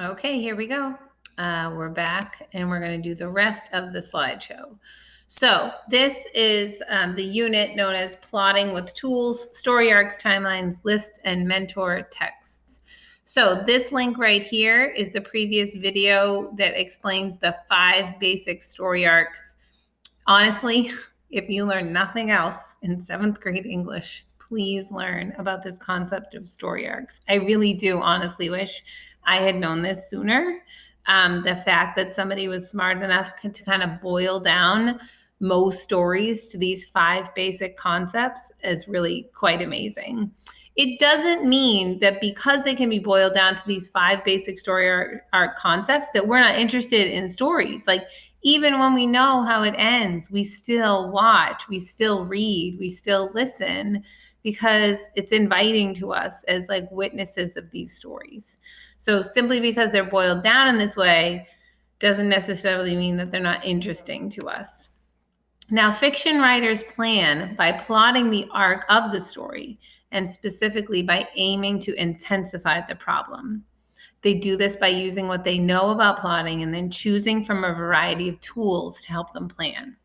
Okay, here we go. We're back and we're going to do the rest of the slideshow. So this is the unit known as Plotting with Tools, Story Arcs, Timelines, Lists, and Mentor Texts. So this link right here is the previous video that explains the 5 basic story arcs. Honestly, if you learn nothing else in 7th grade English, please learn about this concept of story arcs. I really do honestly wish I had known this sooner. The fact that somebody was smart enough to kind of boil down most stories to these 5 basic concepts is really quite amazing. It doesn't mean that because they can be boiled down to these 5 basic story arc concepts that we're not interested in stories. Like, even when we know how it ends, we still watch, we still read, we still listen, because it's inviting to us as like witnesses of these stories. So simply because they're boiled down in this way doesn't necessarily mean that they're not interesting to us. Now, fiction writers plan by plotting the arc of the story, and specifically by aiming to intensify the problem. They do this by using what they know about plotting and then choosing from a variety of tools to help them plan.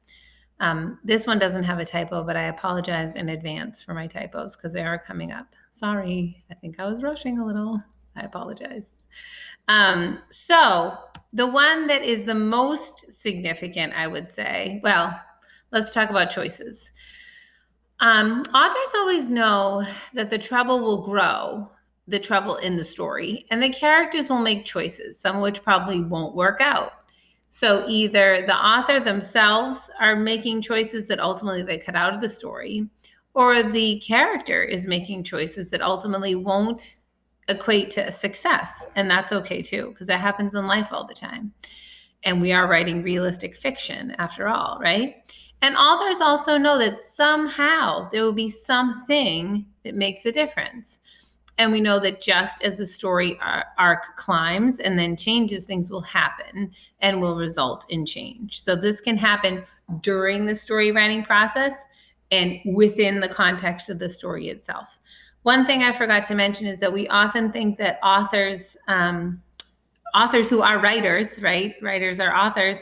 This one doesn't have a typo, but I apologize in advance for my typos because they are coming up. Sorry, I think I was rushing a little. I apologize. So the one that is the most significant, I would say, well, let's talk about choices. Authors always know that the trouble will grow, the trouble in the story, and the characters will make choices, some of which probably won't work out. So either the author themselves are making choices that ultimately they cut out of the story, or the character is making choices that ultimately won't equate to success. And that's okay too, because that happens in life all the time. And we are writing realistic fiction after all, right? And authors also know that somehow there will be something that makes a difference. And we know that just as the story arc climbs and then changes, things will happen and will result in change. So this can happen during the story writing process and within the context of the story itself. One thing I forgot to mention is that we often think that authors who are writers, right? Writers are authors.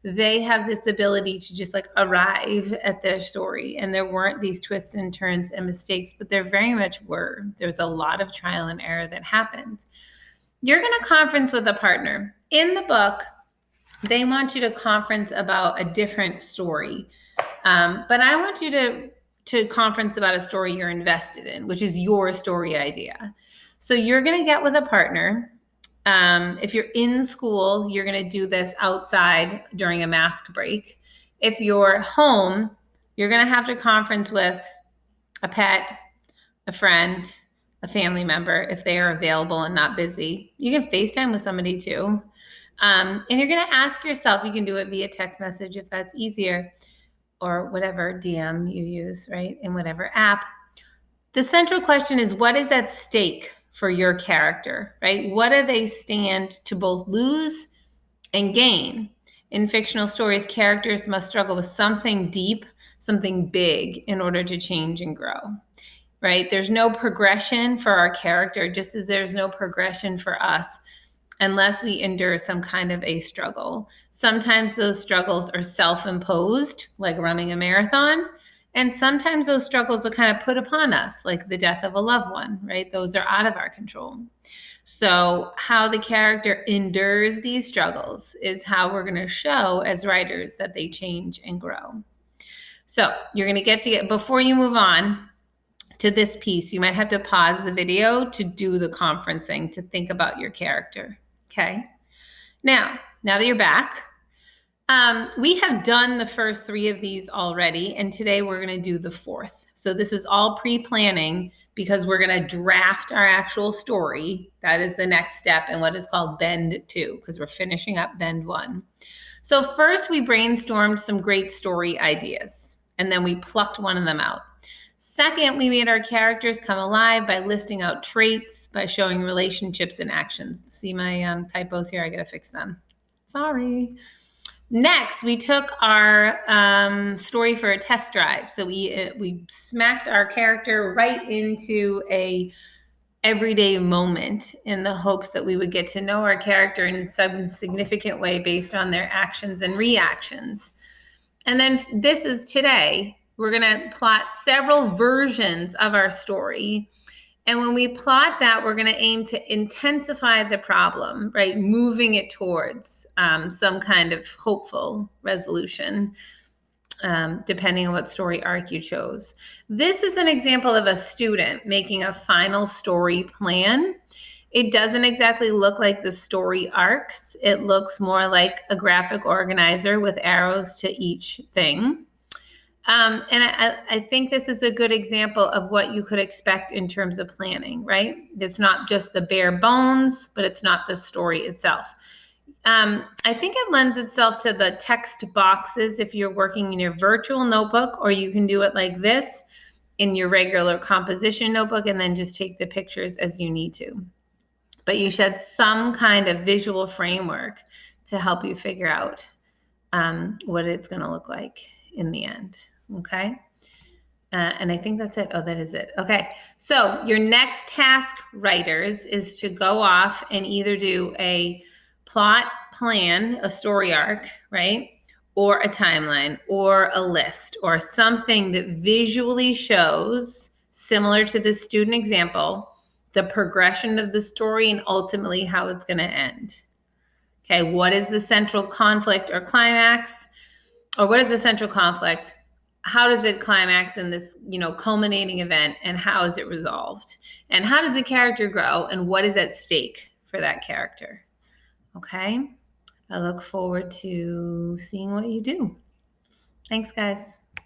They have this ability to just like arrive at their story, and there weren't these twists and turns and mistakes, but there very much were. There's a lot of trial and error that happened. You're going to conference with a partner. In the book, they want you to conference about a different story, but I want you to conference about a story you're invested in, which is your story idea. So you're going to get with a partner. If you're in school, you're going to do this outside during a mask break. If you're home, you're going to have to conference with a pet, a friend, a family member, if they are available and not busy. You can FaceTime with somebody too. And you're going to ask yourself, you can do it via text message if that's easier, or whatever DM you use, right? In whatever app. The central question is, what is at stake for your character, right? What do they stand to both lose and gain? In fictional stories, characters must struggle with something deep, something big in order to change and grow, right? There's no progression for our character, just as there's no progression for us unless we endure some kind of a struggle. Sometimes those struggles are self-imposed, like running a marathon. And sometimes those struggles are kind of put upon us, like the death of a loved one, right? Those are out of our control. So how the character endures these struggles is how we're going to show as writers that they change and grow. So you're going to get, before you move on to this piece, you might have to pause the video to do the conferencing, to think about your character, okay? Now that you're back, we have done the first 3 of these already, and today we're going to do the 4th. So this is all pre-planning because we're going to draft our actual story. That is the next step in what is called Bend 2, because we're finishing up Bend 1. So first we brainstormed some great story ideas, and then we plucked one of them out. Second, we made our characters come alive by listing out traits, by showing relationships and actions. See my typos here? I got to fix them. Sorry. Next, we took our story for a test drive. So we smacked our character right into a everyday moment in the hopes that we would get to know our character in some significant way based on their actions and reactions. And then this is today. We're going to plot several versions of our story. And when we plot that, we're going to aim to intensify the problem, right? Moving it towards some kind of hopeful resolution, depending on what story arc you chose. This is an example of a student making a final story plan. It doesn't exactly look like the story arcs. It looks more like a graphic organizer with arrows to each thing. And I think this is a good example of what you could expect in terms of planning, right? It's not just the bare bones, but it's not the story itself. I think it lends itself to the text boxes if you're working in your virtual notebook, or you can do it like this in your regular composition notebook and then just take the pictures as you need to. But you should have some kind of visual framework to help you figure out what it's going to look like in the end. Okay. And I think that's it. Oh, that is it. Okay. So your next task, writers, is to go off and either do a plot plan, a story arc, right? Or a timeline or a list or something that visually shows, similar to the student example, the progression of the story and ultimately how it's going to end. Okay. What is the central conflict or climax? Or what is the central conflict? How does it climax in this, culminating event, and how is it resolved? And how does the character grow, and what is at stake for that character? Okay. I look forward to seeing what you do. Thanks, guys.